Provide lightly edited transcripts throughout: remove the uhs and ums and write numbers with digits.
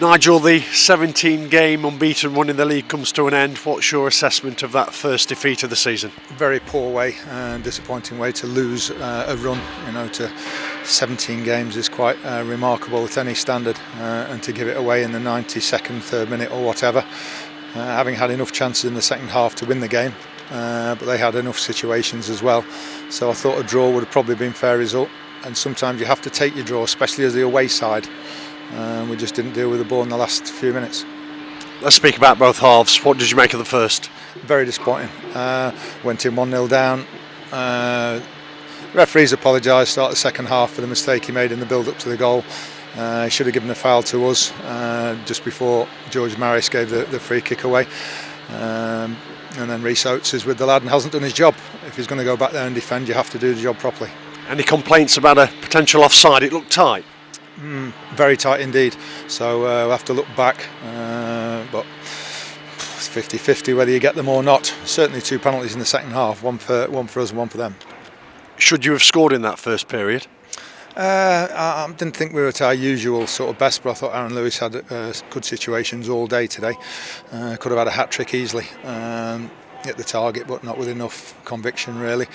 Nigel, the 17-game unbeaten run in the league comes to an end. What's your assessment of that first defeat of the season? Very poor way and disappointing way to lose a run. To 17 games is quite remarkable at any standard, and to give it away in the 92nd, third minute or whatever, having had enough chances in the second half to win the game, but they had enough situations as well. So I thought a draw would have probably been a fair result, and sometimes you have to take your draw, especially as the away side. We just didn't deal with the ball in the last few minutes. Let's speak about both halves. What did you make of the first? Very disappointing. Went in 1-0 down. Referees apologised, start the second half, for the mistake he made in the build-up to the goal. He should have given a foul to us just before George Maris gave the free kick away. And then Rhys Oates is with the lad and hasn't done his job. If he's going to go back there and defend, you have to do the job properly. Any complaints about a potential offside? It looked tight. Very tight indeed, so we'll have to look back, but it's 50-50 whether you get them or not. Certainly two penalties in the second half, one for us and one for them. Should you have scored in that first period? I didn't think we were at our usual sort of best, but I thought Aaron Lewis had good situations all day today. Could have had a hat-trick easily. Hit the target, but not with enough conviction really.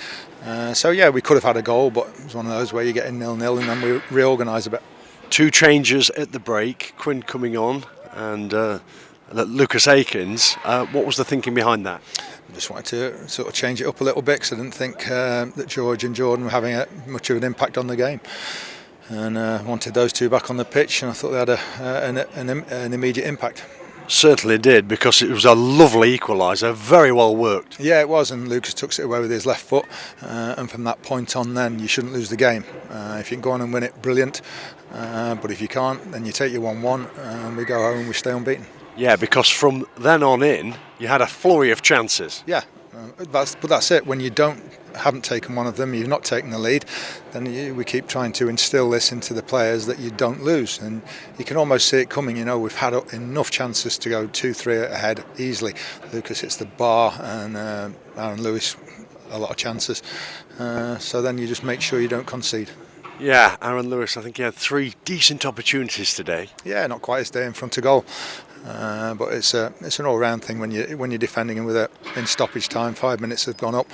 So yeah, we could have had a goal, but it was one of those where you get in 0-0 and then we reorganise a bit. Two changes at the break, Quinn coming on and Lucas Akins. What was the thinking behind that? I just wanted to sort of change it up a little bit, because I didn't think that George and Jordan were having much of an impact on the game. And wanted those two back on the pitch, and I thought they had an immediate impact. Certainly did, because it was a lovely equaliser, very well worked. Yeah, it was, and Lucas took it away with his left foot, and from that point on then you shouldn't lose the game. If you can go on and win it, brilliant, but if you can't, then you take your 1-1 and we go home and we stay unbeaten. Yeah, because from then on in you had a flurry of chances. Yeah, but that's it. When you haven't taken one of them, you've not taken the lead, then we keep trying to instill this into the players that you don't lose, and you can almost see it coming. We've had enough chances to go 2-3 ahead easily. Lucas hits the bar and Aaron Lewis a lot of chances, so then you just make sure you don't concede. Yeah, Aaron Lewis, I think he had 3 decent opportunities today. Yeah, not quite his day in front of goal. But it's an all-round thing when you're defending him in stoppage time. 5 minutes have gone up,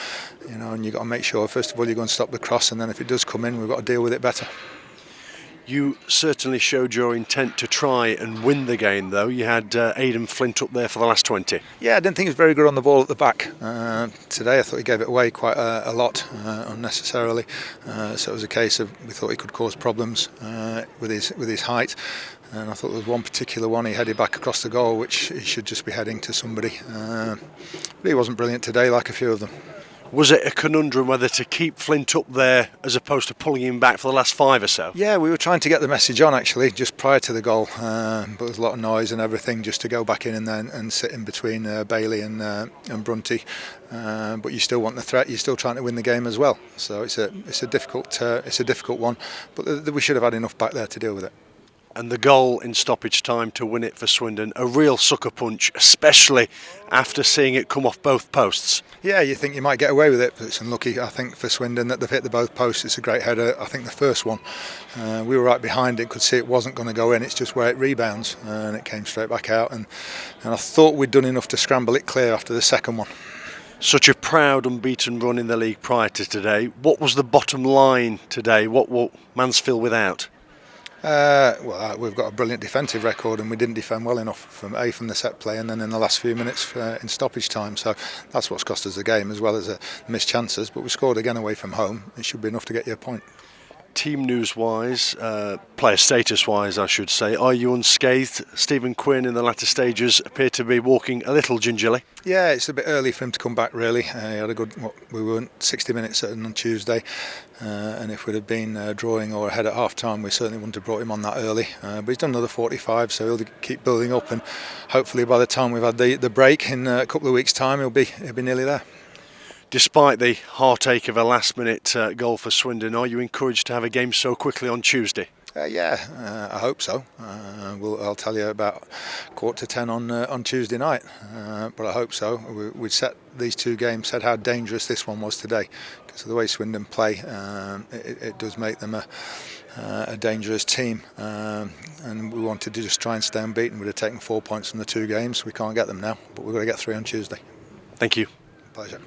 and you've got to make sure first of all you're going to stop the cross, and then if it does come in, we've got to deal with it better. You certainly showed your intent to try and win the game, though. You had Aidan Flint up there for the last 20. Yeah, I didn't think he was very good on the ball at the back today. I thought he gave it away quite a lot unnecessarily. So it was a case of we thought he could cause problems with his height. And I thought there was one particular one he headed back across the goal, which he should just be heading to somebody. But he wasn't brilliant today, like a few of them. Was it a conundrum whether to keep Flint up there as opposed to pulling him back for the last 5 or so? Yeah, we were trying to get the message on actually just prior to the goal, but there was a lot of noise and everything just to go back in and sit in between Bailey and Brunty. But you still want the threat. You're still trying to win the game as well. So it's a difficult one, but we should have had enough back there to deal with it. And the goal in stoppage time to win it for Swindon, a real sucker punch, especially after seeing it come off both posts. Yeah, you think you might get away with it, but it's unlucky, I think, for Swindon that they've hit the both posts. It's a great header. I think the first one, we were right behind it, could see it wasn't going to go in. It's just where it rebounds, and it came straight back out. And I thought we'd done enough to scramble it clear after the second one. Such a proud unbeaten run in the league prior to today. What was the bottom line today? What will Mansfield without? We've got a brilliant defensive record, and we didn't defend well enough from the set play and then in the last few minutes in stoppage time. So that's what's cost us the game, as well as missed chances. But we scored again away from home. It should be enough to get you a point. Team news-wise, player status-wise, I should say, are you unscathed? Stephen Quinn in the latter stages appeared to be walking a little gingerly. Yeah, it's a bit early for him to come back really. He had a good, we were 60 minutes on Tuesday, and if we'd have been drawing or ahead at half-time, we certainly wouldn't have brought him on that early. But he's done another 45, so he'll keep building up, and hopefully by the time we've had the break in a couple of weeks' time, he'll be nearly there. Despite the heartache of a last-minute goal for Swindon, are you encouraged to have a game so quickly on Tuesday? I hope so. I'll tell you about 9:45 on Tuesday night, but I hope so. We set these two games, said how dangerous this one was today, because of the way Swindon play. It does make them a dangerous team, and we wanted to just try and stay unbeaten. We'd have taken 4 points from the 2 games. We can't get them now, but we've got to get 3 on Tuesday. Thank you. Pleasure.